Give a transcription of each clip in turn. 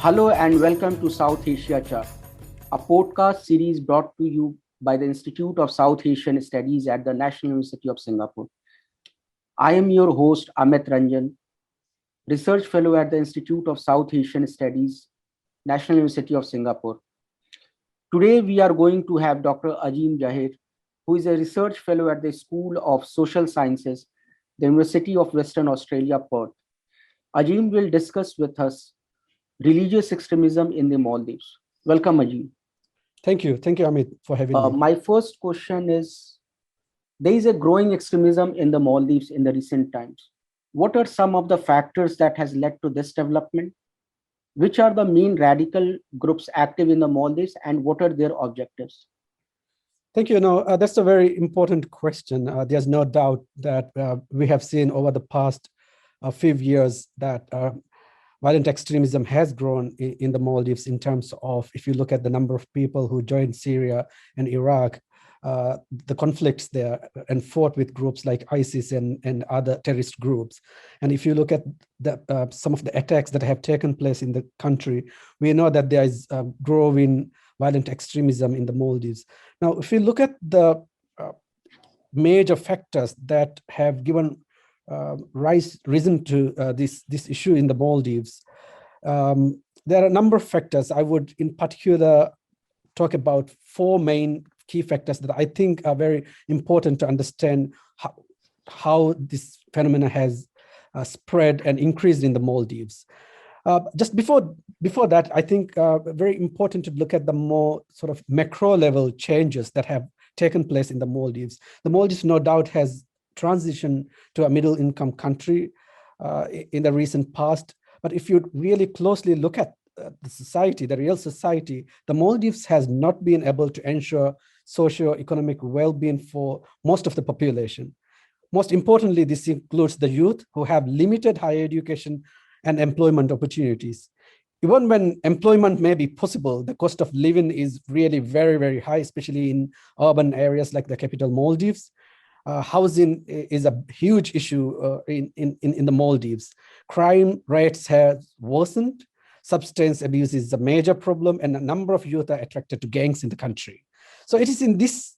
Hello and welcome to South Asia Chart, a podcast series brought to you by the Institute of South Asian Studies at the National University of Singapore. I am your host, Amit Ranjan, Research Fellow at the Institute of South Asian Studies, National University of Singapore. Today, we are going to have Dr. Azim Zahir, who is a Research Fellow at the School of Social Sciences, the University of Western Australia, Perth. Azim will discuss with us religious extremism in the Maldives. Welcome, Azim. Thank you, Amit, for having me. My first question is, there is a growing extremism in the Maldives in the recent times. What are some of the factors that has led to this development? Which are the main radical groups active in the Maldives and what are their objectives? Thank you. That's a very important question. There's no doubt that we have seen over the past few years that violent extremism has grown in the Maldives in terms of, if you look at the number of people who joined Syria and Iraq, the conflicts there and fought with groups like ISIS and other terrorist groups. And if you look at some of the attacks that have taken place in the country, we know that there is growing violent extremism in the Maldives. Now, if you look at the major factors that have given reason to this issue in the Maldives, there are a number of factors. I would in particular talk about four main key factors that I think are very important to understand how this phenomenon has spread and increased in the Maldives. Just before that, I think very important to look at the more sort of macro level changes that have taken place in the Maldives. The Maldives, no doubt, has transitioned to a middle income country in the recent past. But if you really closely look at the society, the real society, the Maldives has not been able to ensure socio-economic well-being for most of the population. Most importantly, this includes the youth who have limited higher education and employment opportunities. Even when employment may be possible, the cost of living is really very, very high, especially in urban areas like the capital Maldives. Housing is a huge issue in the Maldives. Crime rates have worsened. Substance abuse is a major problem, and a number of youth are attracted to gangs in the country. So it is in this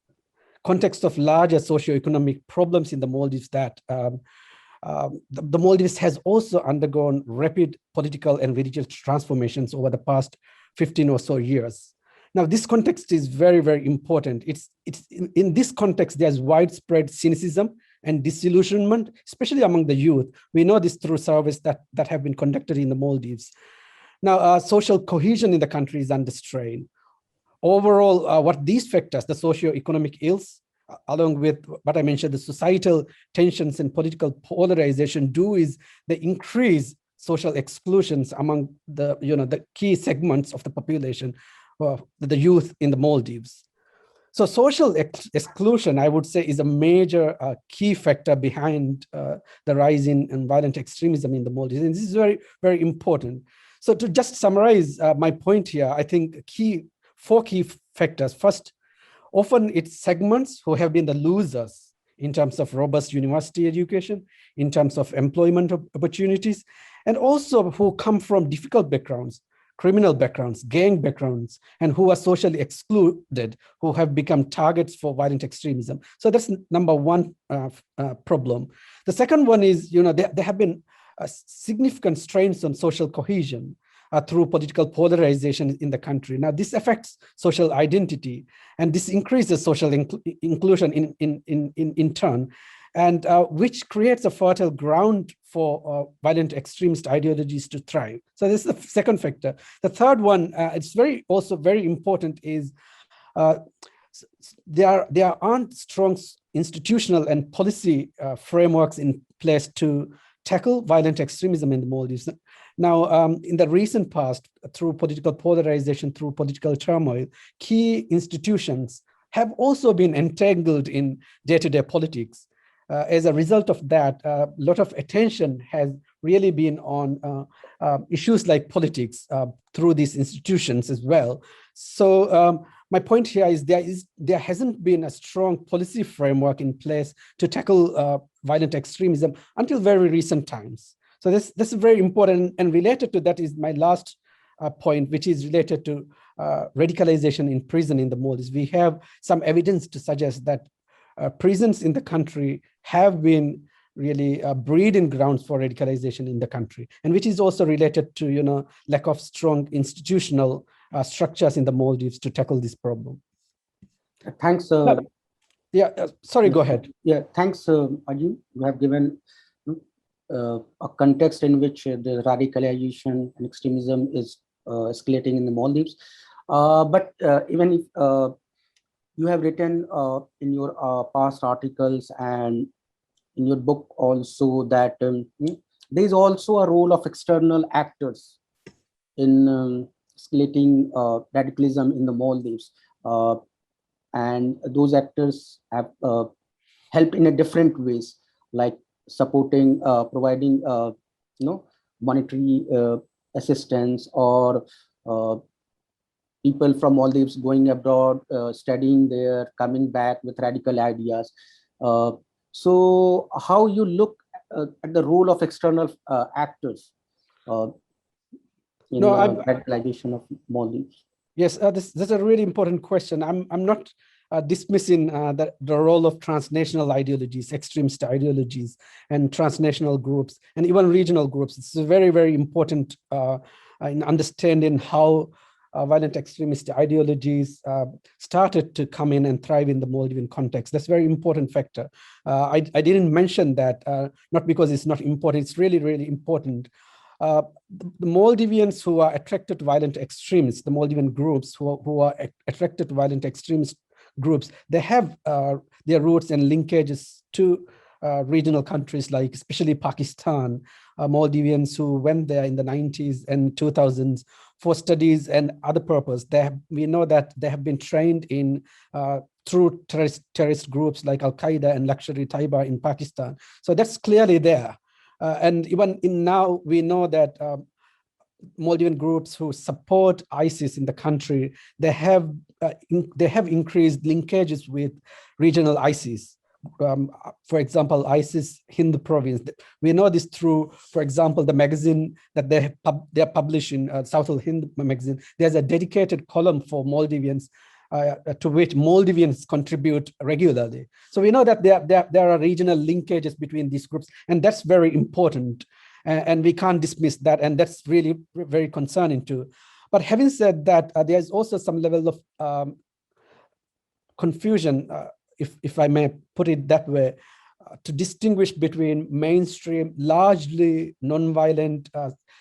context of larger socioeconomic problems in the Maldives that the Maldives has also undergone rapid political and religious transformations over the past 15 or so years. Now, this context is very, very important. It's in this context, there's widespread cynicism and disillusionment, especially among the youth. We know this through surveys that have been conducted in the Maldives. Now, social cohesion in the country is under strain. Overall, what these factors, the socio-economic ills, along with what I mentioned, the societal tensions and political polarization do is they increase social exclusions among the key segments of the population, the youth in the Maldives. So social exclusion, I would say, is a major key factor behind the rise in violent extremism in the Maldives. And this is very, very important. So to just summarize my point here, I think four key factors. First, often it's segments who have been the losers in terms of robust university education, in terms of employment opportunities, and also who come from difficult backgrounds, criminal backgrounds, gang backgrounds, and who are socially excluded, who have become targets for violent extremism. So that's number one problem. The second one is, there have been significant strains on social cohesion through political polarization in the country. Now, this affects social identity, and this increases social inclusion in turn, and which creates a fertile ground for violent extremist ideologies to thrive. So this is the second factor. The third one, it's also very important, is there aren't strong institutional and policy frameworks in place to tackle violent extremism in the Maldives. Now, in the recent past, through political polarization, through political turmoil, key institutions have also been entangled in day-to-day politics. As a result of that, a lot of attention has really been on issues like politics through these institutions as well. So my point here is there hasn't been a strong policy framework in place to tackle violent extremism until very recent times. So this is very important, and related to that is my last point, which is related to radicalization in prison in the Maldives. We have some evidence to suggest that prisons in the country have been really breeding grounds for radicalization in the country, and which is also related to lack of strong institutional structures in the Maldives to tackle this problem. Thanks. Sorry, go ahead. Yeah, thanks, Ajim. You have given a context in which the radicalization and extremism is escalating in the Maldives. But even if you have written in your past articles and in your book also that there is also a role of external actors in escalating radicalism in the Maldives. And those actors have helped in a different ways, like supporting, providing, monetary assistance, or people from Maldives going abroad, studying there, coming back with radical ideas. So how you look at the role of external actors in radicalization of Maldives? Yes, that's a really important question. I'm not dismissing the role of transnational ideologies, extremist ideologies, and transnational groups, and even regional groups. It's very, very important in understanding how violent extremist ideologies started to come in and thrive in the Maldivian context. That's a very important factor. I didn't mention that, not because it's not important, it's really, really important. The Maldivians who are attracted to violent extremists, the Maldivian groups who are attracted to violent extremist groups, they have their roots and linkages to regional countries, like especially Pakistan. Maldivians who went there in the 90s and 2000s for studies and other purpose. We know that they have been trained in through terrorist groups like Al-Qaeda and Lashkar-e-Taiba in Pakistan. So that's clearly there. And even now, we know that Maldivian groups who support ISIS in the country, they have increased linkages with regional ISIS. For example, ISIS Hind province. We know this through, for example, the magazine that they're publishing, South Hind magazine. There's a dedicated column for Maldivians to which Maldivians contribute regularly. So we know that there are regional linkages between these groups, and that's very important. And we can't dismiss that, and that's really very concerning too. But having said that, there's also some level of confusion, if I may put it that way, to distinguish between mainstream, largely non-violent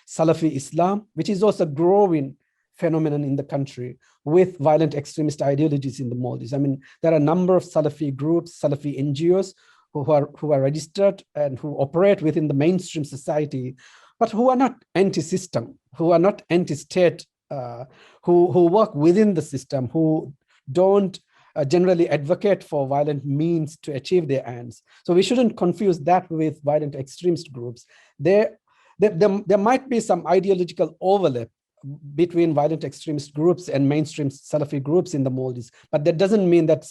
Salafi Islam, which is also a growing phenomenon in the country, with violent extremist ideologies in the Maldives. I mean, there are a number of Salafi groups, Salafi NGOs, who are registered and who operate within the mainstream society, but who are not anti-system, who are not anti-state, who work within the system, who don't generally advocate for violent means to achieve their ends. So we shouldn't confuse that with violent extremist groups. There might be some ideological overlap between violent extremist groups and mainstream Salafi groups in the Maldives, but that doesn't mean that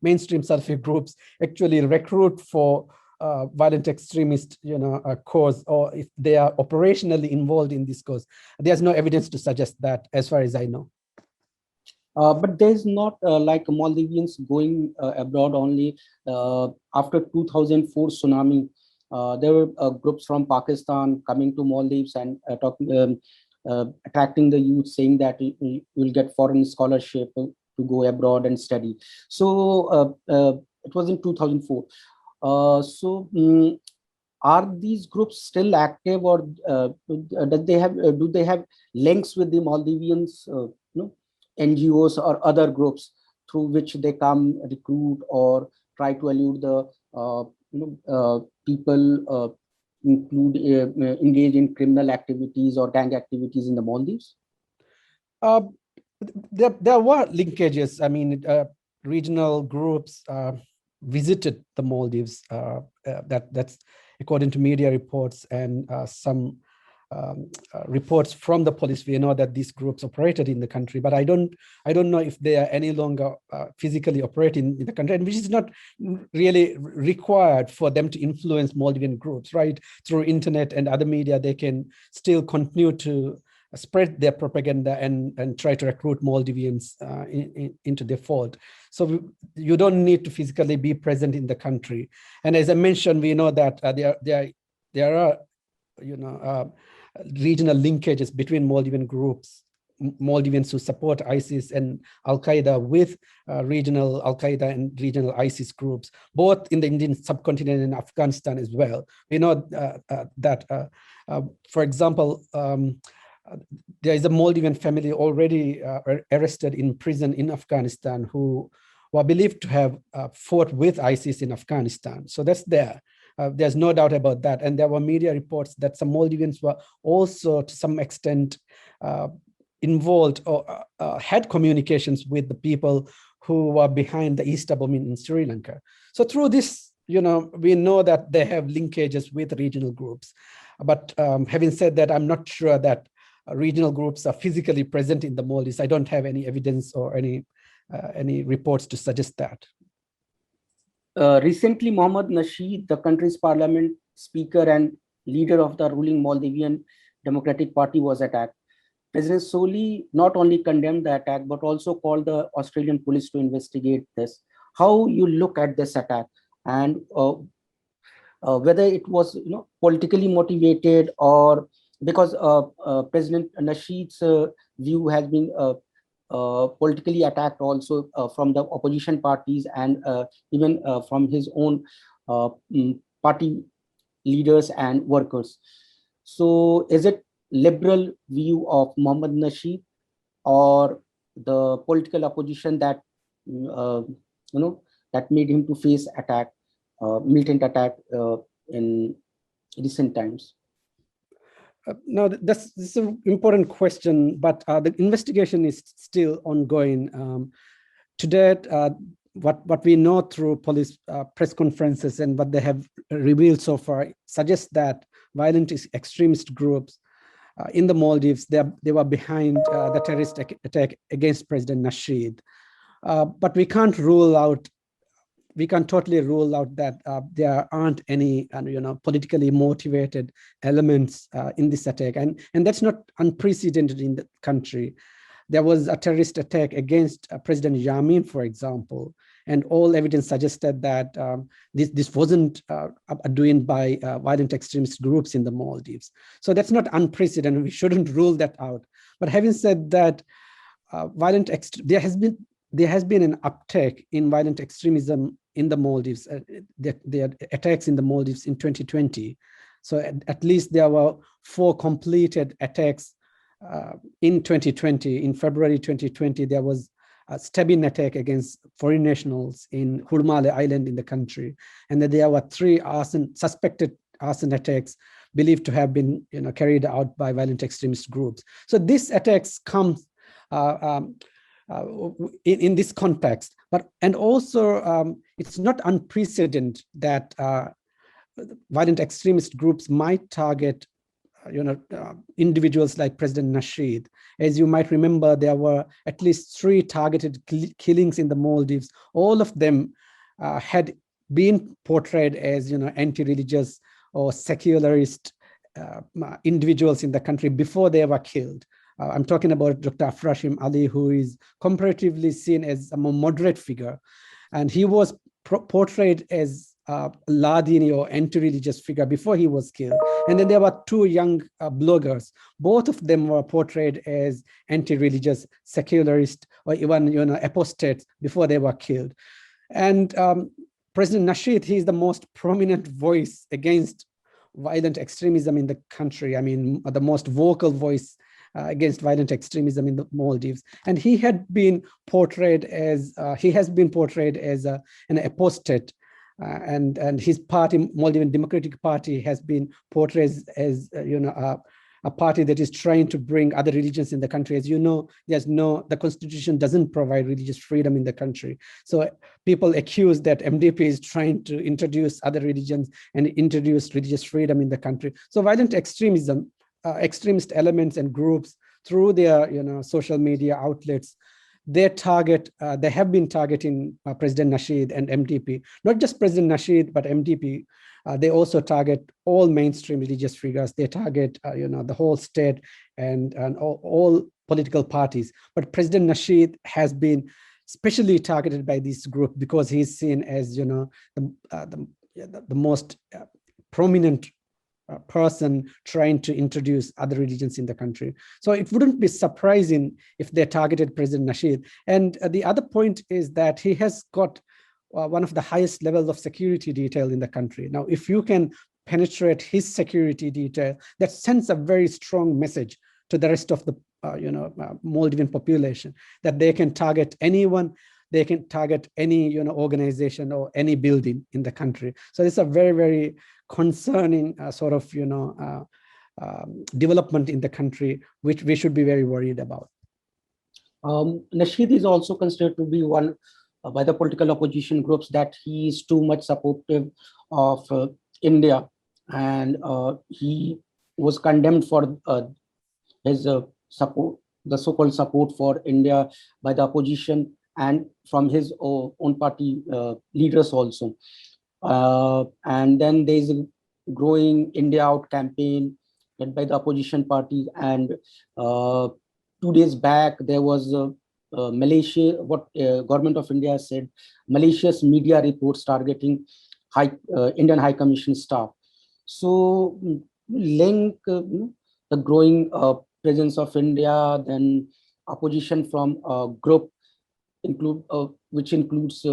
mainstream Salafi groups actually recruit for violent extremist cause, or if they are operationally involved in this cause. There's no evidence to suggest that, as far as I know. But there's not like Maldivians going abroad only. After 2004 tsunami, there were groups from Pakistan coming to Maldives and attracting the youth, saying that you will get foreign scholarship to go abroad and study. So it was in 2004. Are these groups still active, or do they have links with the Maldivians NGOs or other groups through which they come recruit or try to elude the people engage in criminal activities or gang activities in the Maldives? There were linkages. I mean, regional groups visited the Maldives. That's according to media reports and some reports from the police. We know that these groups operated in the country, but I don't know if they are any longer physically operating in the country, and which is not really required for them to influence Maldivian groups, right? Through internet and other media, they can still continue to spread their propaganda and try to recruit Maldivians into their fold. So you don't need to physically be present in the country. And as I mentioned, we know that there are regional linkages between Maldivian groups, Maldivians who support ISIS and Al-Qaeda with regional Al-Qaeda and regional ISIS groups, both in the Indian subcontinent and Afghanistan as well. We know that, for example, there is a Maldivian family already arrested in prison in Afghanistan who were believed to have fought with ISIS in Afghanistan. So that's there. There's no doubt about that. And there were media reports that some Maldivians were also to some extent involved or had communications with the people who were behind the Easter bombing in Sri Lanka. So through this, we know that they have linkages with regional groups. But having said that, I'm not sure that regional groups are physically present in the Maldives. I don't have any evidence or any reports to suggest that. Recently, Mohamed Nasheed, the country's parliament speaker and leader of the ruling Maldivian Democratic Party, was attacked. President Soli not only condemned the attack, but also called the Australian police to investigate this. How you look at this attack, and whether it was politically motivated, or because President Nasheed's view has been politically attacked also from the opposition parties and even from his own party leaders and workers. So is it liberal view of Mohamed Nasheed or the political opposition that that made him to face attack, militant attack in recent times? No, this is an important question, but the investigation is still ongoing. To date, what we know through police press conferences and what they have revealed so far suggests that violent extremist groups in the Maldives, they were behind the terrorist attack against President Nasheed. But we can't totally rule out that there aren't any politically motivated elements in this attack, and that's not unprecedented in the country. There was a terrorist attack against President Yamin, for example, and all evidence suggested that this wasn't doing by violent extremist groups in the Maldives. So that's not unprecedented. We shouldn't rule that out. But having said that, there has been an uptick in violent extremism in the Maldives. There are attacks in the Maldives in 2020. So at least there were 4 completed attacks in 2020. In February 2020, there was a stabbing attack against foreign nationals in Hurmale Island in the country. And then there were 3 suspected arson attacks believed to have been carried out by violent extremist groups. So these attacks come in this context, and also it's not unprecedented that violent extremist groups might target individuals like President Nasheed. As you might remember, there were at least 3 targeted killings in the Maldives. All of them had been portrayed as anti-religious or secularist individuals in the country before they were killed. I'm talking about Dr. Afrashim Ali, who is comparatively seen as a more moderate figure. And he was portrayed as a Ladini or anti-religious figure before he was killed. And then there were 2 young bloggers. Both of them were portrayed as anti-religious, secularist, or even apostates before they were killed. And President Nasheed, he is the most prominent voice against violent extremism in the country. I mean, the most vocal voice against violent extremism in the Maldives, and he had been portrayed as an apostate, and his party, Maldivian Democratic Party, has been portrayed as a party that is trying to bring other religions in the country. As you know, the constitution doesn't provide religious freedom in the country. So people accuse that MDP is trying to introduce other religions and introduce religious freedom in the country. So violent extremism, extremist elements and groups through their social media outlets they have been targeting President Nasheed and MTP, not just President Nasheed, but MTP. They also target all mainstream religious figures. They target, the whole state and all political parties. But President Nasheed has been especially targeted by this group because he's seen as, the most prominent person trying to introduce other religions in the country. So it wouldn't be surprising if they targeted President Nasheed. And the other point is that he has got one of the highest levels of security detail in the country. Now, if you can penetrate his security detail, that sends a very strong message to the rest of the Maldivian population that they can target anyone, they can target any organization or any building in the country. So it's a very, very concerning development in the country, which we should be very worried about. Nasheed is also considered to be one by the political opposition groups that he is too much supportive of India, and he was condemned for his support, the so-called support for India by the opposition and from his own party leaders also. And then there's a growing India Out campaign led by the opposition parties. And 2 days back, there was Malaysia, what government of India said, malicious media reports targeting Indian High Commission staff. So link the growing presence of India, then opposition from a group which includes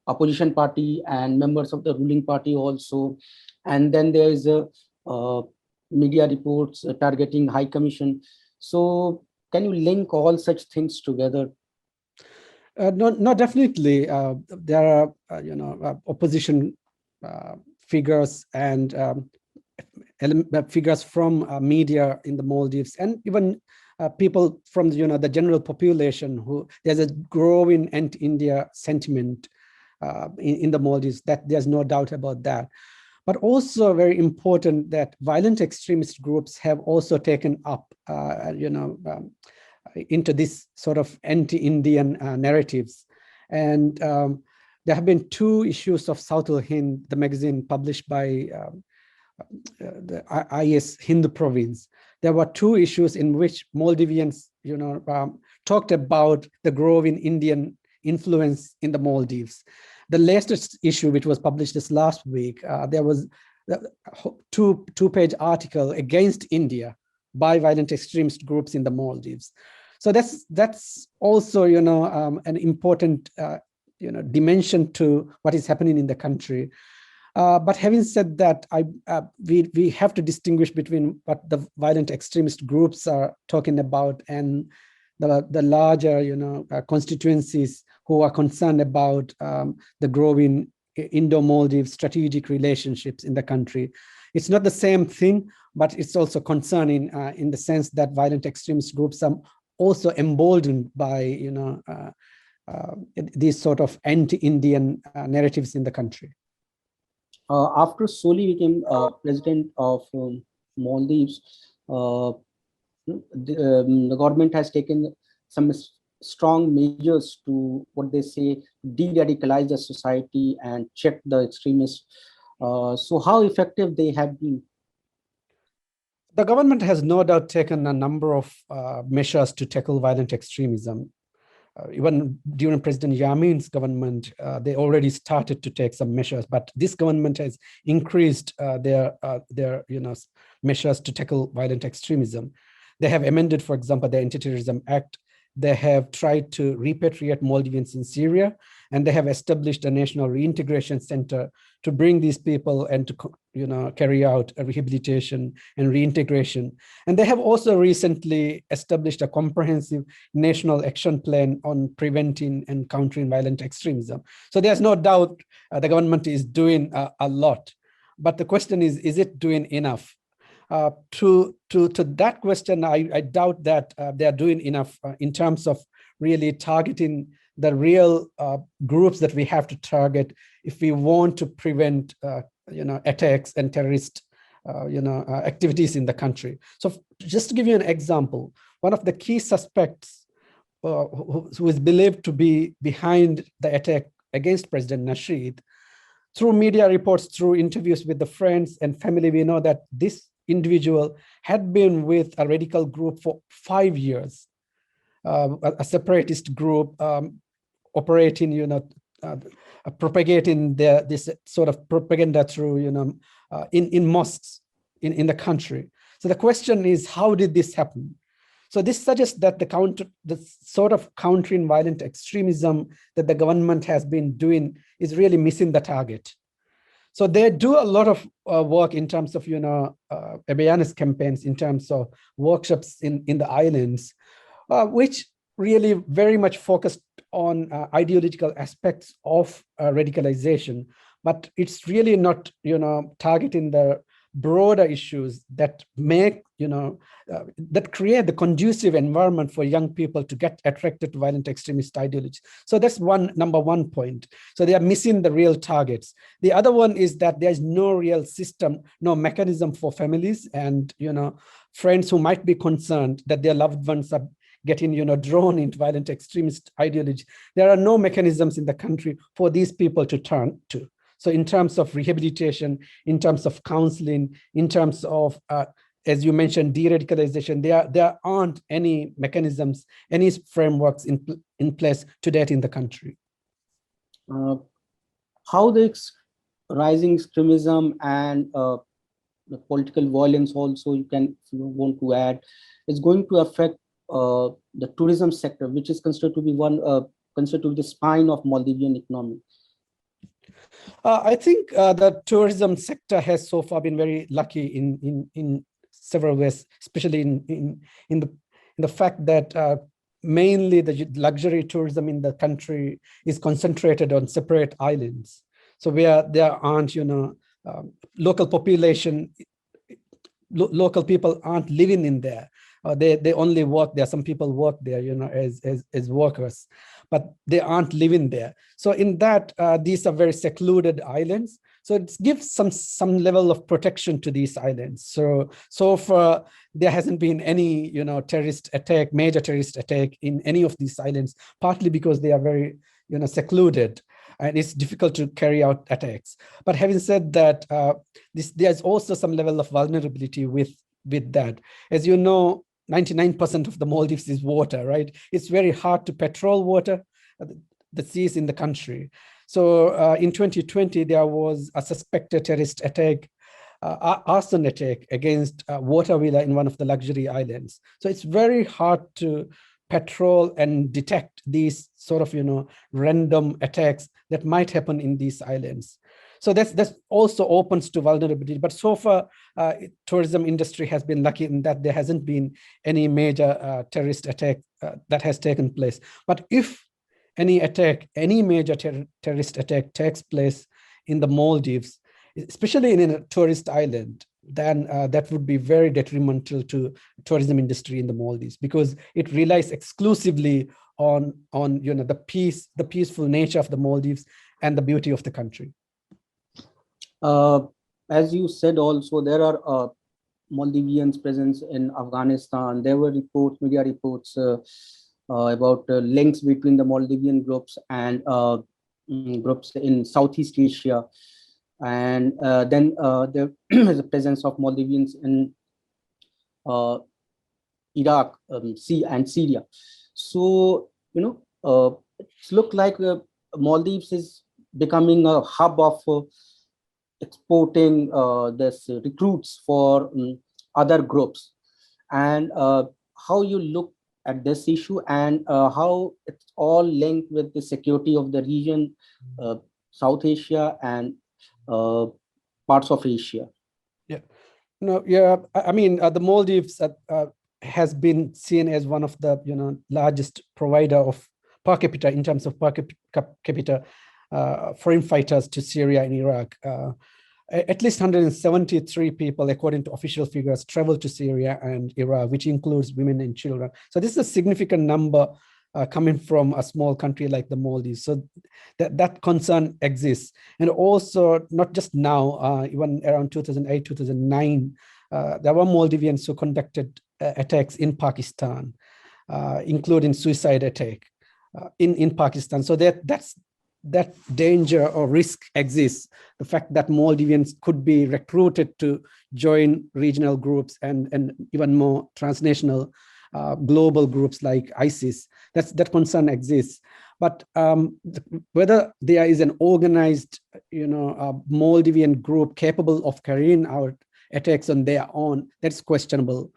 opposition party and members of the ruling party also. And then there is media reports targeting High Commission. So can you link all such things together? No, definitely. There are, opposition figures and figures from media in the Maldives, and even people from the general population who there's a growing anti-India sentiment in the Maldives. That there's no doubt about that. But also very important that violent extremist groups have also taken up, into this sort of anti-Indian narratives. And there have been 2 issues of Southern Hind, the magazine published by the IS Hindu province. There were 2 issues in which Maldivians, talked about the growing Indian influence in the Maldives. The latest issue, which was published this last week, there was a 2-page article against India by violent extremist groups in the Maldives. So that's also an important dimension to what is happening in the country. But having said that, we have to distinguish between what the violent extremist groups are talking about and the larger constituencies who are concerned about the growing Indo-Maldives strategic relationships in the country. It's not the same thing, but it's also concerning in the sense that violent extremist groups are also emboldened by these sort of anti-Indian narratives in the country. After Soli became president of Maldives, the government has taken some strong measures to, what they say, de-radicalize the society and check the extremists. So how effective they have been? The government has no doubt taken a number of measures to tackle violent extremism. Even during President Yamin's government, they already started to take some measures, but this government has increased their measures to tackle violent extremism. They have amended, for example, the Anti-Terrorism Act. They have tried to repatriate Maldivians in Syria, and they have established a national reintegration center to bring these people and to carry out a rehabilitation and reintegration. And they have also recently established a comprehensive national action plan on preventing and countering violent extremism. So there's no doubt the government is doing a lot, but the question is it doing enough? To that question, I doubt that they are doing enough in terms of really targeting the real groups that we have to target if we want to prevent attacks and terrorist activities in the country. So just to give you an example, one of the key suspects who is believed to be behind the attack against President Nasheed. Through media reports, through interviews with the friends and family, we know that this individual had been with a radical group for 5 years, a separatist group operating, propagating this sort of propaganda through, in mosques in the country. So the question is, how did this happen? So this suggests that the sort of countering violent extremism that the government has been doing is really missing the target. So they do a lot of work in terms of, awareness campaigns, in terms of workshops in the islands, which really very much focused on ideological aspects of radicalization, but it's really not, targeting the broader issues that make, that create the conducive environment for young people to get attracted to violent extremist ideology. So that's number one point. So they are missing the real targets. The other one is that there's no real system, no mechanism for families and, friends who might be concerned that their loved ones are getting, drawn into violent extremist ideology. There are no mechanisms in the country for these people to turn to. So in terms of rehabilitation, in terms of counseling, in terms of, as you mentioned, de-radicalization, there aren't any mechanisms, any frameworks in place to date in the country. How the rising extremism and the political violence also, if you want to add, is going to affect the tourism sector, which is considered to be the spine of Maldivian economy. I think the tourism sector has so far been very lucky in several ways, especially in the fact that mainly the luxury tourism in the country is concentrated on separate islands. So where there aren't, local population, local people aren't living in there. They only work there. Some people work there, as workers, but they aren't living there. So in that, these are very secluded islands. So it gives some level of protection to these islands. So far, there hasn't been any, major terrorist attack in any of these islands, partly because they are very, secluded, and it's difficult to carry out attacks. But having said that, there's also some level of vulnerability with that. As you know, 99% of the Maldives is water, right? It's very hard to patrol water, the seas in the country. So in 2020, there was a suspected terrorist attack, arson attack against water wheeler in one of the luxury islands. So it's very hard to patrol and detect these sort of, random attacks that might happen in these islands. So that's also opens to vulnerability. But so far, tourism industry has been lucky in that there hasn't been any major terrorist attack that has taken place. But if any major terrorist attack takes place in the Maldives, especially in a tourist island, then that would be very detrimental to tourism industry in the Maldives, because it relies exclusively on the peaceful nature of the Maldives and the beauty of the country. As you said, also there are Maldivians presence in Afghanistan. There were media reports about links between the Maldivian groups and groups in Southeast Asia, and then there is a presence of Maldivians in Iraq, and Syria. So it's looked like Maldives is becoming a hub of exporting this recruits for other groups, and how you look at this issue and how it's all linked with the security of the region, South Asia and parts of Asia. I mean, the Maldives has been seen as one of the largest provider of per capita, in terms of per capita foreign fighters to Syria and Iraq. At least 173 people, according to official figures, travel to Syria and Iraq, which includes women and children. So this is a significant number coming from a small country like the Maldives. So that concern exists. And also, not just now, even around 2008, 2009, there were Maldivians who conducted attacks in Pakistan. including suicide attack in Pakistan. So that danger or risk exists. The fact that Maldivians could be recruited to join regional groups and even more transnational global groups like ISIS, that concern exists. But whether there is an organized, Maldivian group capable of carrying out attacks on their own, that's questionable.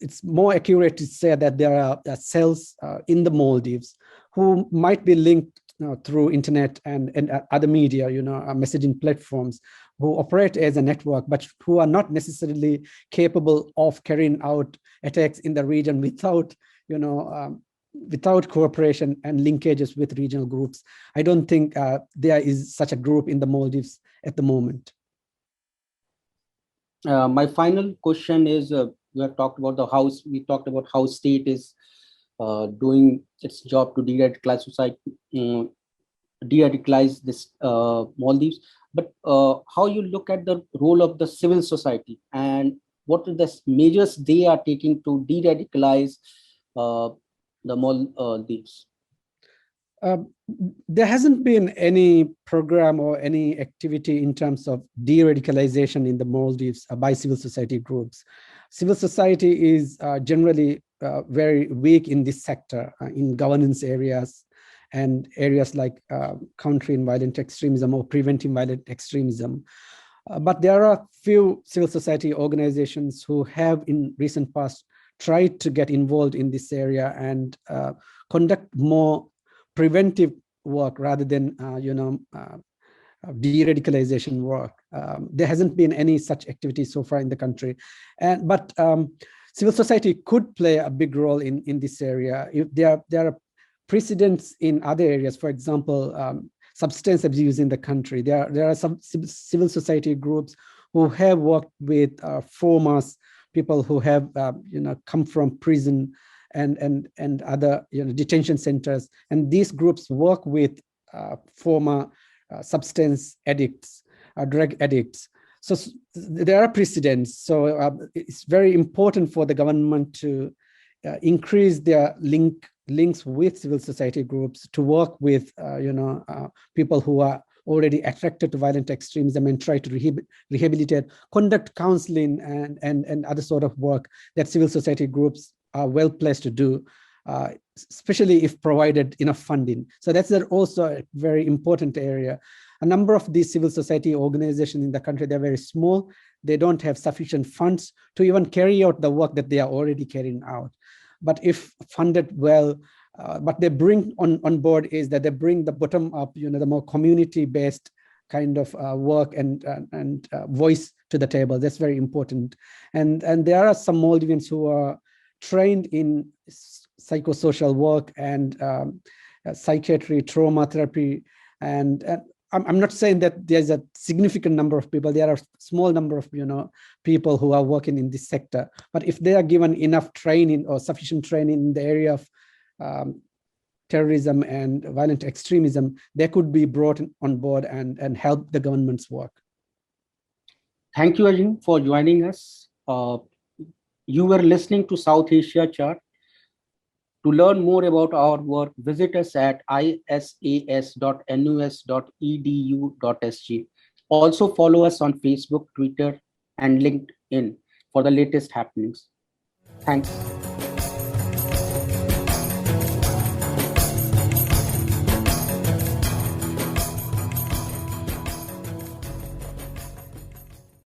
It's more accurate to say that there are cells in the Maldives who might be linked through internet and other media, messaging platforms, who operate as a network, but who are not necessarily capable of carrying out attacks in the region without, without cooperation and linkages with regional groups. I don't think there is such a group in the Maldives at the moment. My final question is, we have talked about the House. We talked about how state is doing its job to de-radicalize society, de-radicalize this Maldives. But how you look at the role of the civil society and what are the measures they are taking to de-radicalize the Maldives? There hasn't been any program or any activity in terms of de-radicalization in the Maldives by civil society groups. Civil society is generally very weak in this sector, in governance areas and areas like countering violent extremism or preventing violent extremism. But there are few civil society organizations who have in recent past tried to get involved in this area and conduct more preventive work rather than de-radicalization work. There hasn't been any such activity so far in the country, but civil society could play a big role in this area. If there are precedents in other areas, for example, substance abuse in the country. There are some civil society groups who have worked with formas, people who have come from prison and other detention centers, and these groups work with former substance addicts, drug addicts. So there are precedents. So it's very important for the government to increase their links with civil society groups, to work with people who are already attracted to violent extremism and try to rehabilitate, conduct counseling and other sort of work that civil society groups are well placed to do, especially if provided enough funding. So that's also a very important area. A number of these civil society organizations in the country, they're very small. They don't have sufficient funds to even carry out the work that they are already carrying out. But if funded well, what they bring on board is that they bring the bottom up, the more community-based kind of work and voice to the table. That's very important. And there are some Maldivians who are trained in psychosocial work and psychiatry, trauma therapy, and I'm not saying that there's a significant number of people. There are a small number of people who are working in this sector. But if they are given enough training or sufficient training in the area of terrorism and violent extremism, they could be brought on board and help the government's work. Thank you, Azim, for joining us. You were listening to South Asia Chart. To learn more about our work, visit us at isas.nus.edu.sg. Also follow us on Facebook, Twitter, and LinkedIn for the latest happenings. Thanks.